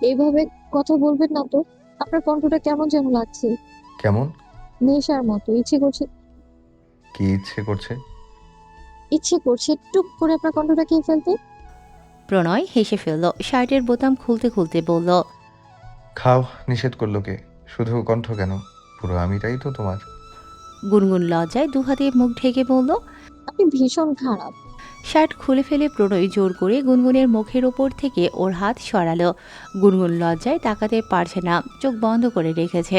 এইভাবে কথা বলবেন না তো। আপনার কণ্ঠটা কেমন যেন লাগছে। কেমন? নেশার মতো। কি ইচ্ছে করছে? ইচ্ছে করছে টুক করে আপনার কণ্ঠটা খেয়ে ফেলতে। প্রণয় হেসে ফেলল, শার্টের বোতাম খুলতে খুলতে বলল। খাও, নিষেধ করলো কে? শুধু কণ্ঠ কেন, পুরো আমিটাই তো তোমার। গুনগুন লজ্জায় দুহাতে মুখ ঢেকে বলল। আপনি ভীষণ খারাপ। শার্ট খুলে ফেলে প্রণয় জোর করে গুনগুনের মুখের ওপর থেকে ওর হাত সরালো। গুনগুন লজ্জায় তাকাতে পারছে না, চোখ বন্ধ করে রেখেছে।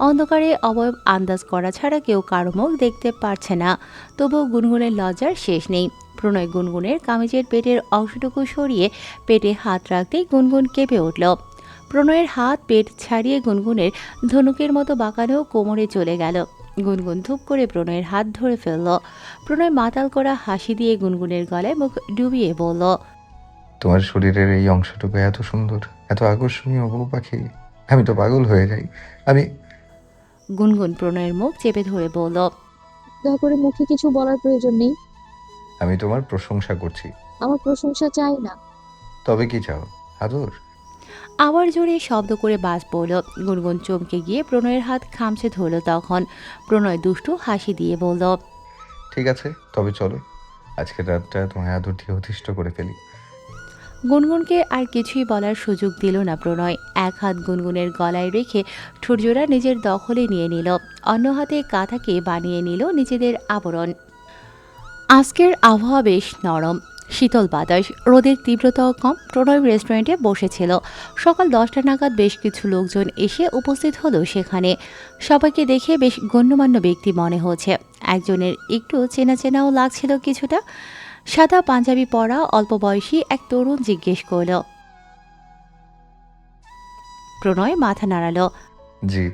অন্ধকারে অবয়ব আন্দাজ করা ছাড়া কেউ কারো মুখ দেখতে পারছে না। তবুও গুনগুনের লজ্জার শেষ নেই। প্রণয় গুনগুনের কামিজের পেটের অংশটুকু সরিয়ে পেটে হাত রাখতেই গুনগুন কেঁপে উঠল। প্রণয়ের হাত পেট ছাড়িয়ে গুনগুনের ধনুকের মতো বাঁকানো কোমরে চলে গেল। গুনগুন ধূপ করে প্রণয়ের হাত ধরে ফেলল। প্রণয় মাতাল করা হাসি দিয়ে গুনগুনের গলায় মুখ ডুবিয়ে বলল। তোমার শরীরের এই অংশটুকু এত সুন্দর, এত আকর্ষণীয় বউ পাখি, আমি তো পাগল হয়ে যাই। আমি গুনগুন প্রণয়ের মুখ চেপে ধরে বলল। দয়া করে মুখে কিছু বলার প্রয়োজন নেই। আমি তোমার প্রশংসা করছি। আমার প্রশংসা চাই না। তবে কি চাও? আদর? আবার জোরে শব্দ করে বাজ পড়ল। গুনগুন চমকে গিয়ে প্রণয়ের হাত খামচে ধরল। তখন প্রণয় দুষ্টু হাসি দিয়ে বলল। ঠিক আছে, তবে চলো, আজকের রাতটা তোমায় আদর দিয়ে অতিষ্ঠ করে ফেলি। গুনগুনকে আর কিছুই বলার সুযোগ দিল না প্রণয়। এক হাত গুনগুনের গলায় রেখে ঠোঁটজোড়া নিজের দখলে নিয়ে নিল, অন্য হাতে কাঁথাকে বানিয়ে নিল নিজেদের আবরণ। আজকের আবহাওয়া বেশ নরম, শীতল বাতাস, রোদের তীব্রতাও কম। প্রণয় রেস্টুরেন্টে বসেছিল। সকাল 10টা নাগাদ বেশ কিছু লোকজন এসে উপস্থিত হলো সেখানে। সবাইকে দেখে বেশ গণ্যমান্য ব্যক্তি মনে হচ্ছে। একজনের একটু চেনা চেনাও লাগছিল কিছুটা। সাদা পাঞ্জাবি পরা অল্প বয়সী এক তরুণ জিজ্ঞেস করল। প্রণয় মাথা নাড়ালো। জি।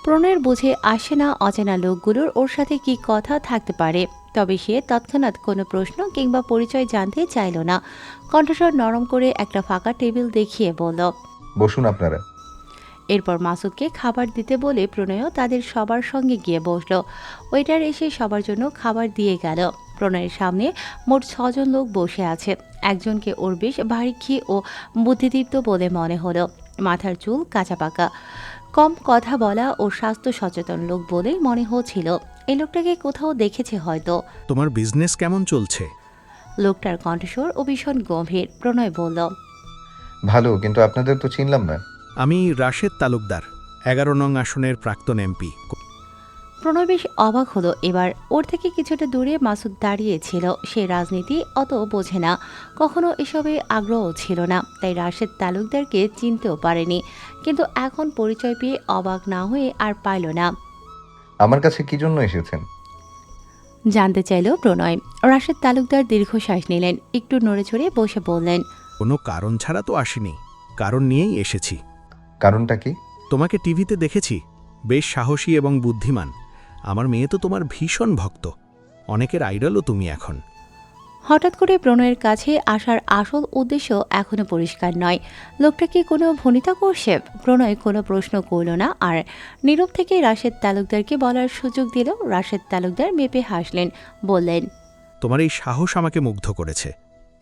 প্রণয়ের বুঝে আসে না অচেনা লোকগুলোর ওর সাথে কি কথা থাকতে পারে। তবে সে তৎক্ষণাৎ কোনো প্রশ্ন কিংবা পরিচয় জানতে চাইল না। কণ্ঠস্বর নরম করে একটা ফাঁকা টেবিল দেখিয়ে বলল। বসুন আপনারা। এরপর মাসুদকে খাবার দিতে বলে প্রণয়ও তাদের সবার সঙ্গে গিয়ে বসলো। ওয়েটার এসে সবার জন্য খাবার দিয়ে গেল। প্রণয়ের সামনে মোট 6জন লোক বসে আছে। একজনকে ওর বেশ বারিক্ষী ও বুদ্ধিদীপ্ত বলে মনে হলো। মাথার চুল কাঁচা পাকা, কম কথা বলা ও স্বাস্থ্য সচেতন লোক বলেই মনে হচ্ছিল। এই লোকটাকে কোথাও দেখেছে হয়তো। তোমার বিজনেস কেমন চলছে? লোকটার কণ্ঠস্বর ও ভীষণ গম্ভীর। প্রণয় বলল। ভালো, কিন্তু আপনাদের তো চিনলাম না। আমি রাশেদ তালুকদার, 11 নং আসনের প্রাক্তন এমপি। প্রণয় বেশ অবাক হলো এবার। ওর থেকে কিছুটা দূরে মাসুদ দাঁড়িয়েছিল। সে রাজনীতি অত বোঝে না, কখনো এসবে আগ্রহ ছিল না, তাই রাশেদ তালুকদারকে চিনতেও পারেনি। কিন্তু এখন পরিচয় পেয়ে অবাক না হয়ে আর পাইল না। আমার কাছে কি জন্য এসেছেন? জানতে চাইল প্রণয়। রাশেদ তালুকদার দীর্ঘশ্বাস নিলেন, একটু নড়েচড়ে বসে বললেন। কোনো কারণ ছাড়া তো আসিনি, কারণ নিয়েই এসেছি। কারণটা কি? তোমাকে টিভিতে দেখেছি, বেশ সাহসী এবং বুদ্ধিমান। আমার মেয়ে তো তোমার ভীষণ ভক্ত, অনেকের আইডলও তুমি এখন। হঠাৎ করে প্রণয়ের কাছে আসার আসল উদ্দেশ্য এখনো পরিষ্কার নয়। লোকটা কি কোনো ভনিতা করছে? প্রণয় কোনো প্রশ্ন করল না, আর নীরব থেকে রাশেদ তালুকদারকে বলার সুযোগ দিল। রাশেদ তালুকদার মেপে হাসলেন, বললেন। তোমার এই সাহস আমাকে মুগ্ধ করেছে,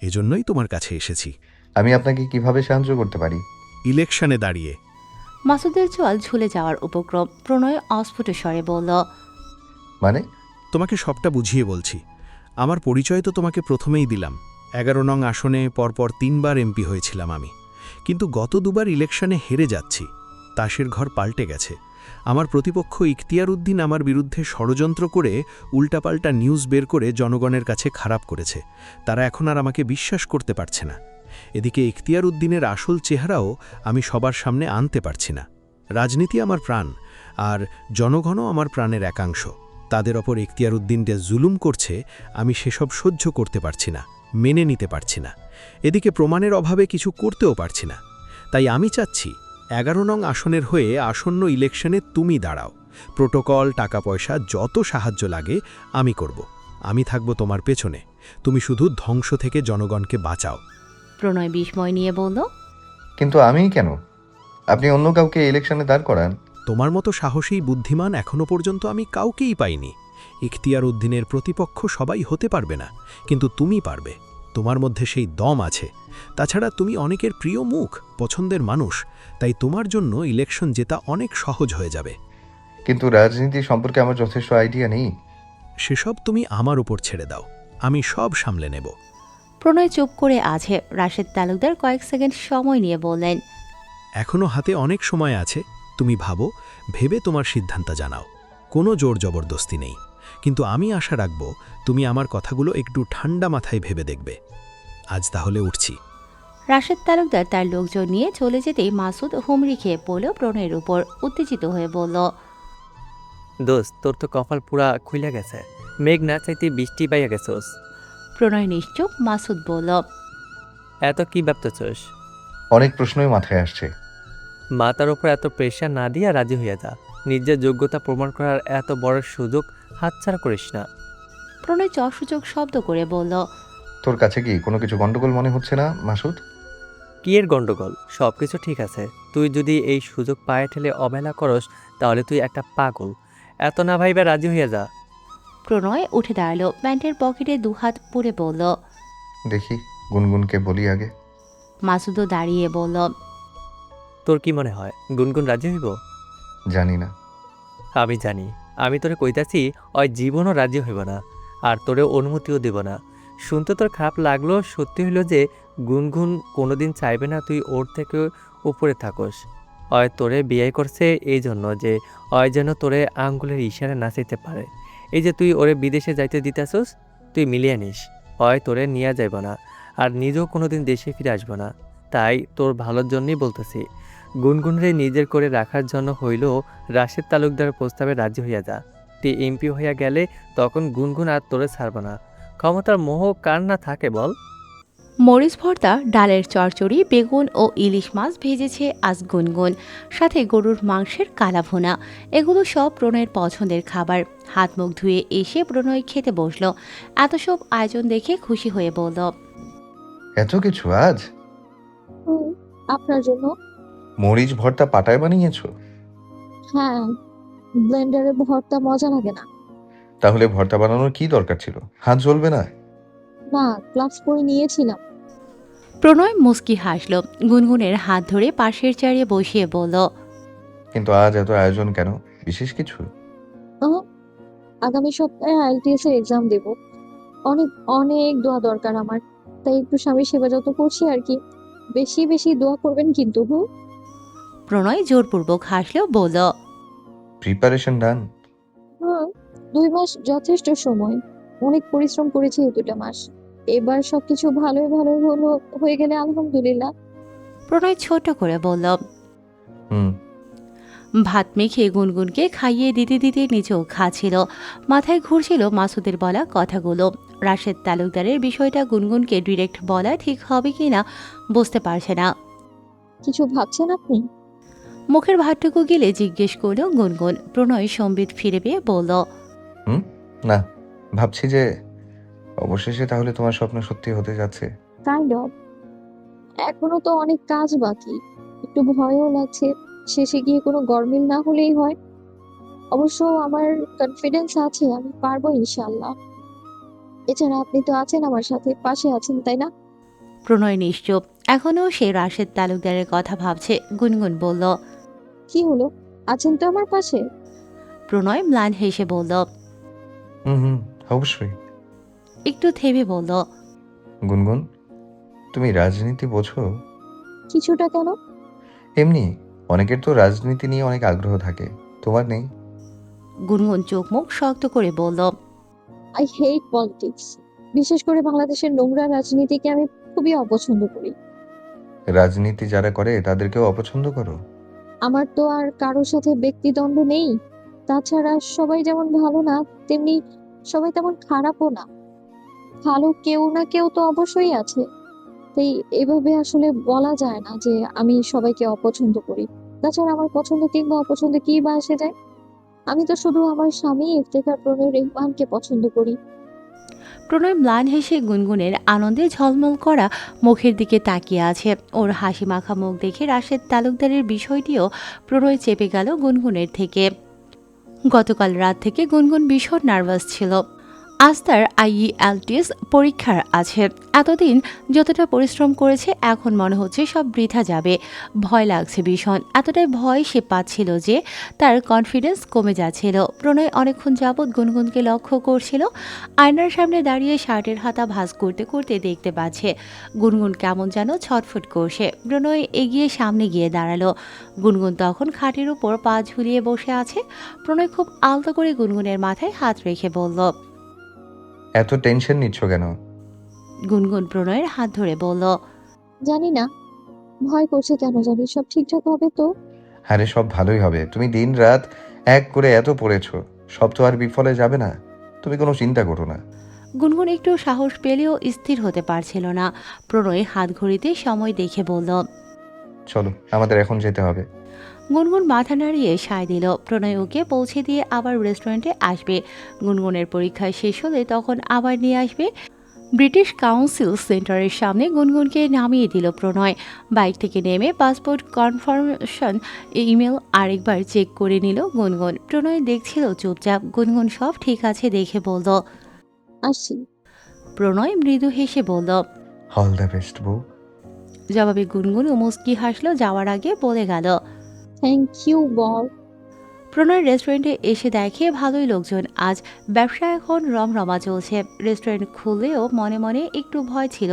এজন্যই তোমার কাছে এসেছি। আমি আপনাকে কিভাবে সাহায্য করতে পারি? ইলেকশনে দাঁড়িয়ে। মাসুদের চোয়াল ঝুলে যাওয়ার উপক্রম। প্রণয় অস্ফুট স্বরে বলল। মানে? তোমাকে সবটা বুঝিয়ে বলছি। আমার পরিচয় তো তোমাকে প্রথমেই দিলাম। 11 নং আসনে পরপর 3বার এমপি হয়েছিলাম আমি, কিন্তু গত 2বার ইলেকশনে হেরে যাচ্ছি। তাসের ঘর পাল্টে গেছে। আমার প্রতিপক্ষ ইখতিয়ার উদ্দিন আমার বিরুদ্ধে ষড়যন্ত্র করে উল্টাপাল্টা নিউজ বের করে জনগণের কাছে খারাপ করেছে। তারা এখন আর আমাকে বিশ্বাস করতে পারছে না। এদিকে ইখতিয়ার উদ্দিনের আসল চেহারাও আমি সবার সামনে আনতে পারছি না। রাজনীতি আমার প্রাণ, আর জনগণও আমার প্রাণের একাংশ। তাদের ওপর ইখতিয়ার উদ্দিন যে জুলুম করছে, আমি সেসব সহ্য করতে পারছি না, মেনে নিতে পারছি না। এদিকে প্রমাণের অভাবে কিছু করতেও পারছি না। তাই আমি চাচ্ছি 11 নং আসনের হয়ে আসন্ন ইলেকশনে তুমি দাঁড়াও। প্রোটোকল, টাকা পয়সা যত সাহায্য লাগে আমি করব। আমি থাকব তোমার পেছনে। তুমি শুধু ধ্বংস থেকে জনগণকে বাঁচাও। প্রণয় বিস্ময় নিয়ে বলল। কিন্তু আমি কেন? আপনি অন্য কাউকে ইলেকশনে দাঁড় করান। তোমার মতো সাহসী বুদ্ধিমান এখনো পর্যন্ত আমি কাউকেই পাইনি। ইখতিয়ার উদ্দিনের প্রতিপক্ষ সবাই হতে পারবে না, কিন্তু তুমি পারবে। তোমার মধ্যে সেই দম আছে। তাছাড়া তুমি অনেকের প্রিয় মুখ, পছন্দের মানুষ, তাই তোমার জন্য ইলেকশন জেতা অনেক সহজ হয়ে যাবে। কিন্তু রাজনীতি সম্পর্কে আমার যথেষ্ট আইডিয়া নেই। সেসব তুমি আমার উপর ছেড়ে দাও, আমি সব সামলে নেব। প্রণয় চুপ করে আছে। রাশেদ তালুকদার কয়েক সেকেন্ড সময় নিয়ে বললেন, এখনও হাতে অনেক সময় আছে, তুমি ভাবো, ভেবে তোমার সিদ্ধান্ত জানাও। কোনো জোর জবরদস্তি নেই, কিন্তু আমি আশা রাখব তুমি আমার কথাগুলো একটু ঠান্ডা মাথায় ভেবে দেখবে। আজ তাহলে উঠছি। রাশেদ তালুকদার তার লোকজন নিয়ে চলে যেতেই মাসুদ হুমড়ি খেয়ে পড়ল প্রণয়ের উপর। উত্তেজিত হয়ে বলল, দোস্ত, তোর তো কপাল পুরা খুইলা গেছে। মেঘ না চাইতে বৃষ্টি পাইয়া গেছোস। প্রণয় নিশ্চুপ। মাসুদ বলল, এত কি ভাবতেছোস? অনেক প্রশ্নই মাথায় আসছে। মাথার ওপর এত প্রেশার না দিয়া রাজি হইয়া যা। নিজের যোগ্যতা প্রমাণ করার এত বড় সুযোগ হাতছাড়া করিস না। প্রণয় চসূচক শব্দ করে বলল, তোর কাছে কি কোনো কিছু গন্ডগোল মনে হচ্ছে না মাসুদ? কি এর গন্ডগোল? সব কিছু ঠিক আছে। তুই যদি এই সুযোগ পায়ে ঠেলে অবহেলা করস, তাহলে তুই একটা পাগল। এত না ভাইবা রাজি হইয়া যা। প্রণয় উঠে দাঁড়ালো। প্যান্টের পকেটে দুহাত পুরে বলল। দেখি গুনগুনকে বলি আগে। মাসুদও দাঁড়িয়ে বলল, তোর কি মনে হয় গুনগুন রাজি হইব? জানি না। আমি জানি। আমি তোরে কইতাছি, ওই জীবনও রাজি হইব না, আর তোরে অনুমতিও দেব না। শুনতে তোর খারাপ লাগলো, সত্যি হইল যে গুনগুন কোনোদিন চাইবে না তুই ওর থেকে উপরে থাকস। অয় তোরে বিয়ে করছে এই জন্য যে অয় যেন তোরে আঙ্গুলের ইশারা নাচাইতে পারে। এই যে তুই ওরে বিদেশে যাইতে দিতেছস, তুই মিলিয়ে নিস। অয় তোরে নিয়ে যাইব না, আর নিজেও কোনোদিন দেশে ফিরে আসবো না। তাই তোর ভালোর জন্যই বলতেছি, গুনগুনরে নিজের করে রাখার জন্য হইল রাশেদ তালুকদার প্রস্তাবে রাজি হইয়া যা। তুই এমপি হইয়া গেলে তখন গুনগুন আর তোরে ছাড়ব না। ক্ষমতার মোহ কার না থাকে বল? মরিচ ভর্তা, ডালের চচ্চড়ি, বেগুন ও ইলিশ মাছ ভেজেছে আজ গুনগুন, সাথে গরুর মাংসের কালা ভুনা। এগুলো সব প্রণয়ের পছন্দের খাবার। হাত মুখ ধুয়ে এসে প্রণয় খেতে বসলো। এত সব আয়োজন দেখে খুশি হয়ে বলল, এত কিছু আজ? হুম, আপনার জন্য। মরিচ ভর্তা পাটায় বানিয়েছো? হ্যাঁ, ব্লেন্ডারে ভর্তা মজা লাগে না। তাহলে ভর্তা বানানোর কি দরকার ছিল? হাত জ্বলবে না? না, গ্লাভস পরে নিয়েছিলাম। প্রণয় মুচকি হাসল। গুনগুনের হাত ধরে পাশের চেয়ারে বসিয়ে বলল, কিন্তু আজ এত আয়োজন কেন? বিশেষ কিছু? আহ, আগামী সপ্তাহে আইএলটিএস এর এক্সাম দেব। অনেক অনেক দোয়া দরকার আমার। তাই একটু স্বামী সেবা যত করছি আর কি। বেশি বেশি দোয়া করবেন কিন্তু। হুম। প্রণয় জোরপূর্বক হাসলেও বলল, প্রিপারেশন ডান? হুম, 2 মাস যথেষ্ট সময়। অনেক পরিশ্রম করেছি এই 2টা মাস। এবার সবকিছু ভালোই ভালোই হয়ে গেলে আলহামদুলিল্লাহ। প্রণয় ছোট করে বলল। হুম। ভাত মেখে গুনগুনকে খাইয়ে দিতে দিতে নিজেও খাচ্ছিল। মাথায় ঘুরছিল মাসুদের বলা কথাগুলো। রাশেদ তালুকদারের বিষয়টা গুনগুনকে ডিরেক্ট বলা ঠিক হবে কিনা বুঝতে পারছে না। কিছু ভাবছেন আপনি? মুখের ভাতটুকু গেলে জিজ্ঞেস করল গুনগুন। প্রণয় সম্বিত ফিরে পেয়ে বলল, না, ভাবছি যে অবশেষে তাহলে তোমার স্বপ্ন সত্যি হতে যাচ্ছে। Kind of. এখনো তো অনেক কাজ বাকি। একটু ভয়ও লাগছে, শেষে গিয়ে কোনো গরমিল না হলেই হয়। অবশ্য আমার কনফিডেন্স আছে, আমি পারবো ইনশাআল্লাহ। এছাড়া আপনি তো আছেন আমার সাথে, পাশে আছেন, তাই না? প্রণয় নিশ্চুপ। এখনও সে রাশেদ তালুকদারের কথা ভাবছে। গুনগুন বলল, কি হলো, আছেন তো আমার পাশে? প্রণয় ম্লান হেসে বলল, হুম হুম, অবশ্যই। একটু থেমে বলল, গুনগুন, তুমি রাজনীতি বোঝো? কিছুটা কেন? এমনি অনেকের তো রাজনীতি নিয়ে অনেক আগ্রহ থাকে, তোমার নেই? গুনগুন চোখ মুখ শক্ত করে বলল, আই হেট পলিটিক্স। বিশেষ করে বাংলাদেশের নোংরা রাজনীতিকে আমি খুবই অপছন্দ করি। রাজনীতি যারা করে তাদেরকেও অপছন্দ করো? আমার তো আর কারোর সাথে ব্যক্তিদ্বন্দ্ব নেই। তাছাড়া সবাই যেমন ভালো না, তেমনি সবাই তেমন খারাপও না। ভালো কেউ না কেউ তো অবশ্যই আছে। তাই এভাবে আসলে বলা যায় না যে আমি সবাইকে অপছন্দ করি। তাছাড়া আমার পছন্দ কিংবা অপছন্দ কি বা আসে যায়? আমি তো শুধু আমার স্বামী ইফতেখার প্রণয় রেহমানকে পছন্দ করি। প্রণয় ম্লান হেসে গুনগুনের আনন্দে ঝলমল করা মুখের দিকে তাকিয়ে আছে। ওর হাসি মাখা মুখ দেখে রাশেদ তালুকদারের বিষয়টিও প্রণয় চেপে গেল গুনগুনের থেকে। গতকাল রাত থেকে গুনগুন ভীষণ নার্ভাস ছিল। আজ তার IELTS পরীক্ষার আছে। এতদিন যতটা পরিশ্রম করেছে এখন মনে হচ্ছে সব বৃথা যাবে। ভয় লাগছে ভীষণ। এতটাই ভয় সে পাচ্ছিল যে তার কনফিডেন্স কমে যাচ্ছিল। প্রণয় অনেকক্ষণ যাবৎ গুনগুনকে লক্ষ্য করছিল। আয়নার সামনে দাঁড়িয়ে শার্টের হাতা ভাঁজ করতে করতে দেখতে পাচ্ছে গুনগুন কেমন যেন ছটফট করছে। প্রণয় এগিয়ে সামনে গিয়ে দাঁড়ালো। গুনগুন তখন খাটের উপর পা ঝুলিয়ে বসে আছে। প্রণয় খুব আলতো করে গুনগুনের মাথায় হাত রেখে বলল। এত টেনশন নিচ্ছ কেন? গুনগুন প্রণয়ের হাত ধরে বলল। জানি না, ভয় করছে কেন জানি। সব ঠিকঠাক হবে তো? আরে সব ভালোই হবে। তুমি দিন রাত এক করে এত পড়েছো, সব তো আর বিফলে যাবে না। তুমি কোনো চিন্তা করো না। গুনগুন একটু সাহস পেলেও স্থির হতে পারছিল না। প্রণয় হাত ঘড়িতে সময় দেখে বলল। চলো, আমাদের এখন যেতে হবে। গুনগুন মাথা নাড়িয়ে সায় দিল। প্রণয় ওকে পৌঁছে দিয়ে আবার রেস্টুরেন্টে আসবে। গুনগুনের পরীক্ষা শেষ হলে তখন আবার নিয়ে আসবে। ব্রিটিশ কাউন্সিল সেন্টারের সামনে গুনগুনকে নামিয়ে দিল প্রণয়। বাইক থেকে নেমে পাসপোর্ট কনফার্মেশন ইমেল আরেকবার চেক করে নিল গুনগুন। প্রণয় দেখছিল চুপচাপ। গুনগুন সব ঠিক আছে দেখে বলল। আসছি। প্রণয় মৃদু হেসে বলল। অল দ্য বেস্ট বউ। জবাবে গুনগুন মুচকি হাসলো। যাওয়ার আগে বলে গেল। থ্যাংক ইউ বর। প্রণয় রেস্টুরেন্টে এসে দেখে ভালোই লোকজন। আজ ব্যবসা এখন রমরমা চলছে। রেস্টুরেন্ট খুললেও মনে মনে একটু ভয় ছিল,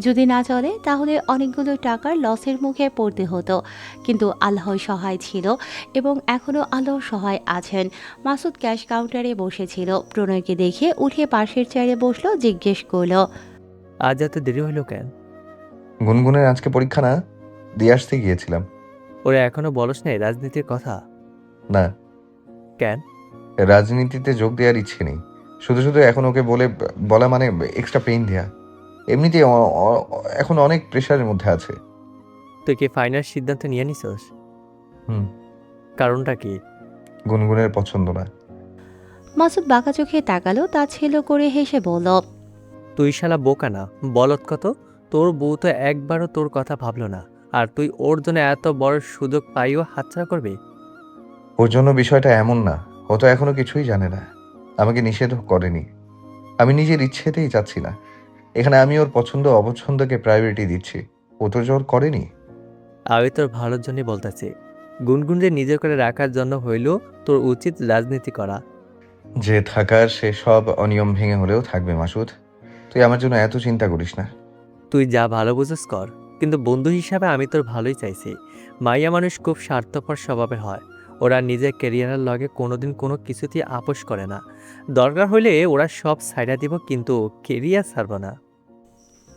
যদি না চলে তাহলে অনেকগুলো টাকার লসের মুখে পড়তে হতো। কিন্তু আল্লাহ সহায় ছিল এবং এখনও আল্লাহ সহায় আছেন। মাসুদ ক্যাশ কাউন্টারে বসেছিল। প্রণয়কে দেখে উঠে পাশের চেয়ারে বসলো। জিজ্ঞেস করলো। আজ এত দেরি হলো কেন? গুনগুনের আজকে পরীক্ষা না, দিয়ে আসতে গিয়েছিলাম। ওরা এখনো বলস নাই রাজনীতির কথা? না, কেন? রাজনীতিতে যোগ দেওয়ার ইচ্ছে নেই। শুধু শুধু এখন ওকে বলা মানে এক্সট্রা পেইন দেয়া। এমনিতেই এখন অনেক প্রেশারের মধ্যে আছে। তুই কি ফাইনাল সিদ্ধান্ত নিয়ে নিছস? হুম। কারণটা কি? গুনগুনের পছন্দ না। মাসুদ বাঁকা চোখে তাকালো। তা ছিল করে হেসে বলল। তুই শালা বোকা না, বলত কত? তোর বউ তো একবারও তোর কথা ভাবলো না, আর তুই ওর জন্য এত বড় সুযোগ পাইও হাতছাড়া করবি? ওর জন্য বিষয়টা এমন না, ও তো এখনো কিছুই জানে না। আমাকে নিষেধ করেনি। আমি নিজের ইচ্ছেতেই চাচ্ছি না। এখানে আমি ওর পছন্দ অপছন্দকে প্রায়োরিটি দিচ্ছি। ও তো জোর করেনি। আমি তোর ভালোর জন্যই বলতেছি। গুনগুনরে নিজের করে রাখার জন্য হইলেও তোর উচিত রাজনীতি করা। যে থাকার সে সব অনিয়ম ভেঙে হলেও থাকবে মাসুদ। তুই আমার জন্য এত চিন্তা করিস না। তুই যা ভালো বুঝিস কর, কিন্তু বন্ধু হিসাবে আমি তোর ভালোই চাইছি। মাইয়া মানুষ খুব স্বার্থপর স্বভাবের হয়। ওরা নিজের ক্যারিয়ারের লগে কোনোদিন কোনো কিছুতেই আপোষ করে না। দরকার হইলে ওরা সব ছাইড়া দিব, কিন্তু কেরিয়ার ছাড়ব না।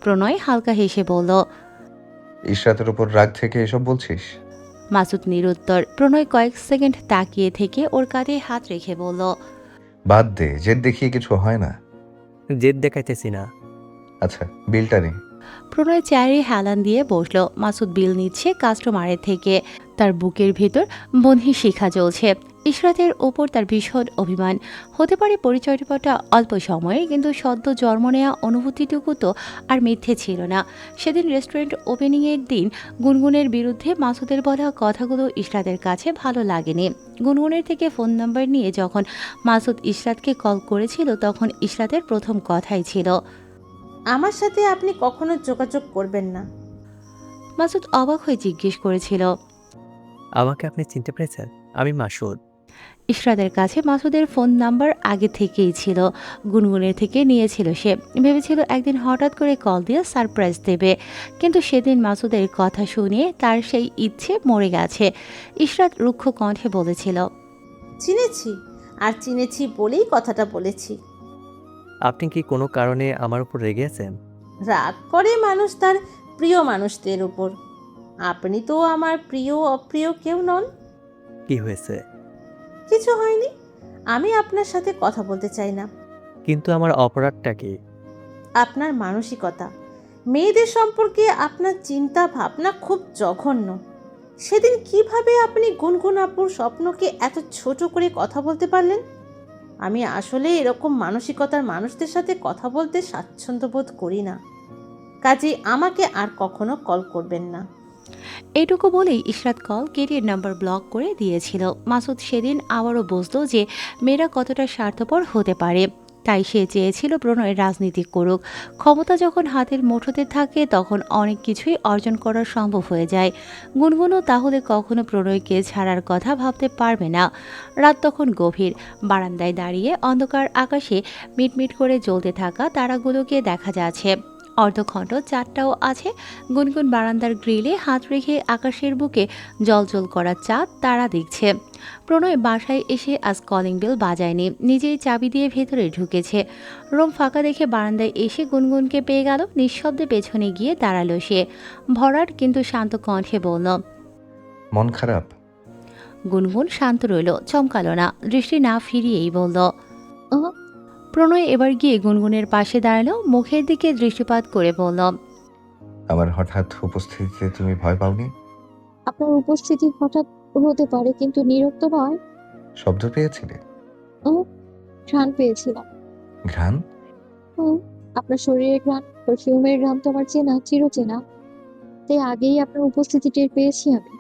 প্রণয় হালকা হেসে বলল। ইশরাতের উপর রাগ থেকে এসব বলছিস? মাসুদ নিরুত্তর। প্রণয় কয়েক সেকেন্ড তাকিয়ে থেকে ওর কাঁধে হাত রেখে বলল। বাদ দে, জেদ দেখিয়ে কিছু হয় না। জেদ দেখাইতেছি না। আচ্ছা, বিলটা নে। প্রণয় চেয়ারে হেলান দিয়ে বসলো। মাসুদ বিল নিচ্ছে কাস্টমারের থেকে। তার বুকের ভেতর বন্ধি শিখা জ্বলছে। ইশরাতের ওপর তার ভীষণ অভিমান। হতে পারে পরিচয়টা অল্প সময়ে, কিন্তু সদ্য জন্ম নেওয়া অনুভূতিটুকু তো আর মিথ্যে ছিল না। সেদিন রেস্টুরেন্ট ওপেনিংয়ের দিন গুনগুনের বিরুদ্ধে মাসুদের বলা কথাগুলো ইশরাতের কাছে ভালো লাগেনি। গুনগুনের থেকে ফোন নাম্বার নিয়ে যখন মাসুদ ইশরাতকে কল করেছিল তখন ইশরাতের প্রথম কথাই ছিল, আমার সাথে আপনি কখনো যোগাযোগ করবেন না। মাসুদ অবাক হয়ে জিজ্ঞেস করেছিল। আমাকে আপনি চিনতে পেরেছেন? আমি মাসুদ। ইশরাতের কাছে মাসুদের ফোন নাম্বার আগে থেকেই ছিল। গুনগুনের থেকে নিয়েছিল সে। ভেবেছিল একদিন হঠাৎ করে কল দিয়ে সারপ্রাইজ দেবে, কিন্তু সেদিন মাসুদের কথা শুনিয়ে তার সেই ইচ্ছে মরে গেছে। ইশরাত রুক্ষ কণ্ঠে বলেছিল, চিনেছি, আর চিনেছি বলেই কথাটা বলেছি। আপনি কি কোনো কারণে আমার উপর রেগে আছেন? রাগ করে মানুষ তার প্রিয় মানুষদের উপর। আপনি তো আমার প্রিয় অপ্রিয় কেউ নন। কি হয়েছে? কিছু হয়নি। আমি আপনার সাথে কথা বলতে চাই না। কিন্তু আমার অপরাধটা কি? আপনার মানসিকতা, মেয়েদের সম্পর্কে আপনার চিন্তা ভাবনা খুব জঘন্য। সেদিন কিভাবে আপনি গুনগুন আপুর স্বপ্নকে এত ছোট করে কথা বলতে পারলেন? আমি আসলে এরকম মানসিকতার মানুষদের সাথে কথা বলতে স্বাচ্ছন্দ্য বোধ করি না। কাজেই আমাকে আর কখনো কল করবেন না। এটুকু বলেই ইশরাত কল কেটে নাম্বার ব্লক করে দিয়েছিল। মাসুদ সেদিন আবারও বুঝল যে মেয়েরা কতটা স্বার্থপর হতে পারে। তাই সে চেয়েছিল প্রণয় রাজনীতি করুক। ক্ষমতা যখন হাতের মুঠোতে থাকে তখন অনেক কিছুই অর্জন করা সম্ভব হয়ে যায়। গুনগুনও তাহলে কখনো প্রণয়কে ছাড়ার কথা ভাবতে পারবে না। রাত তখন গভীর। বারান্দায় দাঁড়িয়ে অন্ধকার আকাশে মিটমিট করে জ্বলতে থাকা তারাগুলোকে দেখা যাচ্ছে। অর্ধখণ্ড চাঁদটাও আছে। গুনগুন বারান্দার গ্রিলে হাত রেখে আকাশের বুকে জ্বলজ্বল করা চাঁদ তারা দেখছে। প্রণয় বাসায় এসে আজ কলিং বেল বাজায়নি, নিজেই চাবি দিয়ে ভেতরে ঢুকেছে। রুম ফাঁকা দেখে বারান্দায় এসে গুনগুনকে পেয়ে গেল। নিঃশব্দে পেছনে গিয়ে দাঁড়ালো সে। ভরাট কিন্তু শান্ত কণ্ঠে বলল, মন খারাপ? গুনগুন শান্ত রইল, চমকালো না, দৃষ্টি না ফিরিয়েই বলল। আহ, প্রণয় এবার গিয়ে গুনগুনের পাশে দাঁড়ালো, মুখের দিকে দৃষ্টিপাত করে বলল, আমার হঠাৎ উপস্থিতিতে তুমি ভয় পাওনি? আপনার উপস্থিতি হঠাৎ হতে পারে, কিন্তু নীরব তো নয়। শব্দ পেয়েছিলে? ঘ্রাণ পেয়েছিলাম। ঘ্রাণ? হুম, আপনার শরীরের ঘ্রাণ, পারফিউমের ঘ্রাণ তো আমার চেনা, চিরচেনা। তাই আগেই আপনার উপস্থিতি টের পেয়েছি আমি।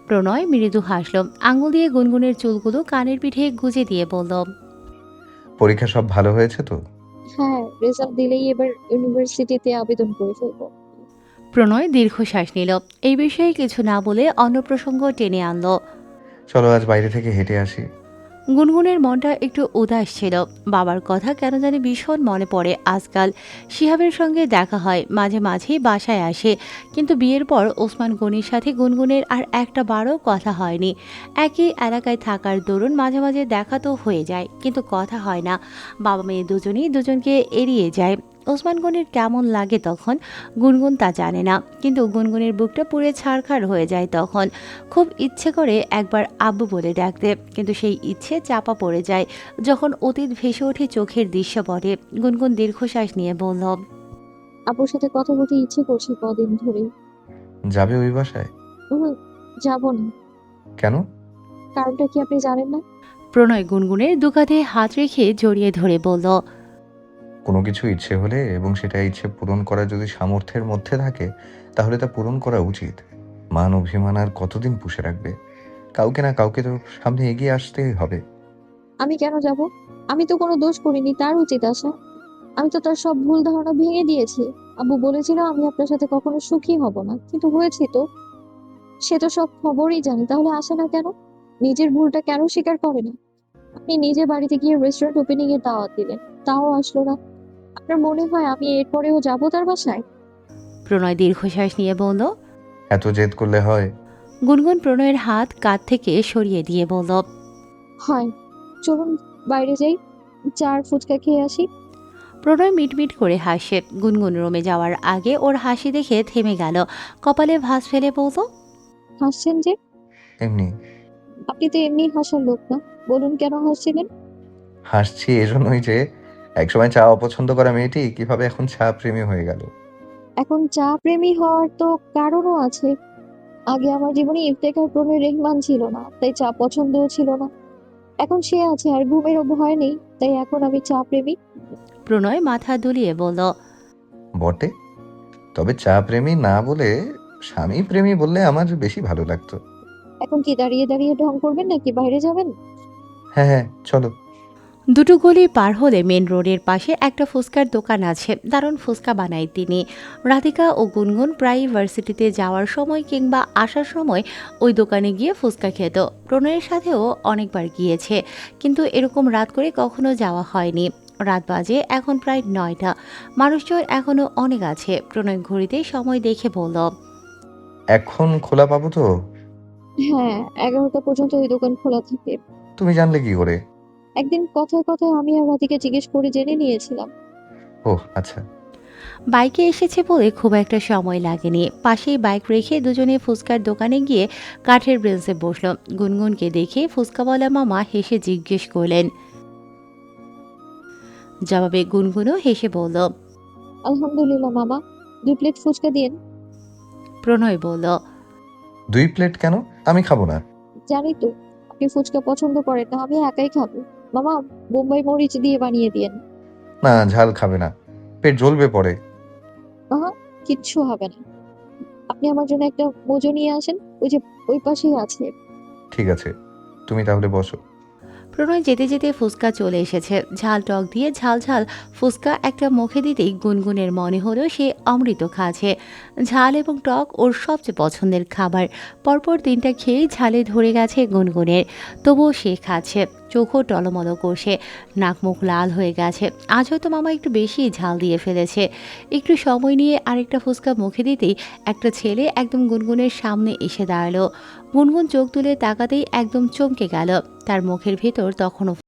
প্রণয় মৃদু হাসল, আঙুল দিয়ে গুনগুনের চুলগুলো কানের পিঠে গুজে দিয়ে বলল, পরীক্ষা সব ভালো হয়েছে তো? হ্যাঁ, রেজাল্ট দিলেই এবার ইউনিভার্সিটিতে আবেদন করে ফেলবো। প্রণয় দীর্ঘশ্বাস নিল। এই বিষয়ে কিছু না বলে অন্য প্রসঙ্গ টেনে আনলো। চলো আজ বাইরে থেকে হেঁটে আসি। গুনগুনের মনটা একটু উদাস ছিল। বাবার কথা কেন জানি ভীষণ মনে পড়ে আজকাল। শিহাবের সঙ্গে দেখা হয়, মাঝে মাঝেই বাসায় আসে, কিন্তু বিয়ের পর ওসমান গনির সাথে গুনগুনের আর একটা বারও কথা হয়নি। একই এলাকায় থাকার দরুন মাঝে মাঝে দেখা তো হয়ে যায়, কিন্তু কথা হয় না। বাবা মেয়ে দুজনেই দুজনকে এড়িয়ে যায়। ওসমান গনির কেমন লাগে তখন গুনগুন তা জানে না, কিন্তু গুনগুনের বুকটা পুড়ে ছারখার হয়ে যায় তখন। খুব ইচ্ছে করে একবার আব্বু বলে ডাকতে, কিন্তু সেই ইচ্ছে চাপা পড়ে যায় যখন অতীত ভেসে ওঠে চোখের দৃশ্যপটে। গুনগুন দীর্ঘশ্বাস নিয়ে বলল, আপুর সাথে কথা বলতে ইচ্ছে করছে কদিন ধরে। যাবে ওই বাসায়? যাব না। কেন? কারণটা কি আপনি জানেন না? প্রণয় গুনগুনের দুকাঁধে হাত রেখে জড়িয়ে ধরে বলল, কোনো কিছু ইচ্ছে হলে এবং সেটা ইচ্ছে পূরণ করা যদি সামর্থ্যের মধ্যে থাকে, তাহলে তা পূরণ করা উচিত। মান অভিমান আর কতদিন পুষে রাখবে? কাউকে না কাউকে তো সামনে এগিয়ে আসতেই হবে। আমি কেন যাব? আমি তো কোনো দোষ করিনি, তার উচিত আসা। আমি তো তার সব ভুল ধারণা ভেঙে দিয়েছি। আব্বু বলেছিল আমি আপনার সাথে কখনো সুখী হব না, কিন্তু হয়েছি তো। সে তো সব খবরই জানে, তাহলে আসে না কেন? নিজের ভুলটা কেন স্বীকার করে না? আপনি নিজে বাড়িতে গিয়ে রেস্টুরেন্ট ওপেনিং এর দাওয়াত দিলেন, তাও আসলো না। আপনার মনে হয় আমি এরপরেও যাবো তার বাসায়? প্রণয় দীর্ঘশ্বাস নিয়ে বলল। এত জেদ করলে হয়? গুনগুন প্রণয়ের হাত কাঁধ থেকে সরিয়ে দিয়ে বলল, হয়। চলুন বাইরে যাই, চার ফুচকা খেয়ে আসি। প্রণয় মিটমিট করে হাসে। গুনগুন রুমে যাওয়ার আগে ওর হাসি দেখে থেমে গেল, কপালে ভাঁজ ফেলে বলল, হাসছেন যে? এমনি আপনি তো এমনি হাসার লোক না, বলুন কেন হাসছিলেন? হাসছি এজন্যই যে একসময় চা অপছন্দ করা মেয়েটি কিভাবে এখন চা প্রেমী হয়ে গেল। এখন চা প্রেমী হওয়ার তো কারণও আছে। আগে আমার জীবনে ইফতেখার প্রণয় রেহমান ছিল না, তাই চা পছন্দও ছিল না। এখন সে আছে আর ঘুমেরও ভয় নেই, তাই এখন আমি চা প্রেমী। প্রণয় মাথা দুলিয়ে বলল, বটে, তবে চা প্রেমী না বলে স্বামী প্রেমী বললে আমার বেশি ভালো লাগতো। এখন কি দাঁড়িয়ে দাঁড়িয়ে ঢং করবেন নাকি বাইরে যাবেন? হ্যাঁ হ্যাঁ, চলো। দুটো গলি পার হলে মেন রোডের পাশে একটা ফুচকার দোকান আছে। দারুণ ফুচকা বানায় তিনি। রাধিকা ও গুনগুন প্রায় ভার্সিটিতে যাওয়ার সময় কিংবা আসার সময় ওই দোকানে গিয়ে ফুচকা খেত। প্রণয়ের সাথেও অনেকবার গিয়েছে, কিন্তু এরকম রাত করে কখনো যাওয়া হয়নি। রাত বাজে এখন প্রায় 9টা। মানুষজন এখনো অনেক আছে। প্রণয় ঘড়িতে সময় দেখে বলল, এখন খোলা পাবো তো? হ্যাঁ, 11টা পর্যন্ত ওই দোকান খোলা থাকে। তুমি জানলে কি করে? একদিন কথায় কথায় আমি আর রাধিকে জিজ্ঞেস করে জেনে নিয়েছিলাম। ওহ আচ্ছা। বাইকে এসেছে বলে খুব একটা সময় লাগেনি। পাশেই বাইক রেখে দুজনে ফুচকার দোকানে গিয়ে কাঠের বেঞ্চে বসলো। গুনগুনকে দেখে ফুচকাওয়ালা মামা হেসে জিজ্ঞেস করলেন। জবাবে গুনগুনও হেসে বলল। আলহামদুলিল্লাহ মামা, 2 প্লেট ফুচকা দিন। প্রণয় বলল, 2 প্লেট কেন? আমি খাবো না। জানি তো আপনি ফুচকা পছন্দ করেন না, আমি একাই খাবো। মামা, বোম্বাই মরিচ দিয়ে বানিয়ে দিয়েন। না, ঝাল খাবে না, পেট জ্বলবে পরে। আহা, কিচ্ছু হবে না। আপনি আমার জন্য একটা মোজো নিয়ে আসেন, ওই যে ওই পাশেই আছে। ঠিক আছে, তুমি তাহলে বসো। প্রণয় যেতে যেতে ফুচকা চলে এসেছে। ঝাল টক দিয়ে ঝাল ঝাল ফুচকা একটা মুখে দিতেই গুনগুনের মনে হলো সে অমৃত খাচ্ছে। ঝাল এবং টক ওর সবচেয়ে পছন্দের খাবার। পরপর 3টা খেয়েই ঝালে ধরে গেছে গুনগুনের, তবুও সে খাচ্ছে। চোখও টলমল করছে, নাক মুখ লাল হয়ে গেছে। আজ হয়তো মামা একটু বেশি ঝাল দিয়ে ফেলেছে। একটু সময় নিয়ে আরেকটা ফুচকা মুখে দিতেই একটা ছেলে একদম গুনগুনের সামনে এসে দাঁড়ালো। গুনগুন চোখ তুলে তাকাতেই একদম চমকে গেল। তার মুখের ভেতর তখনও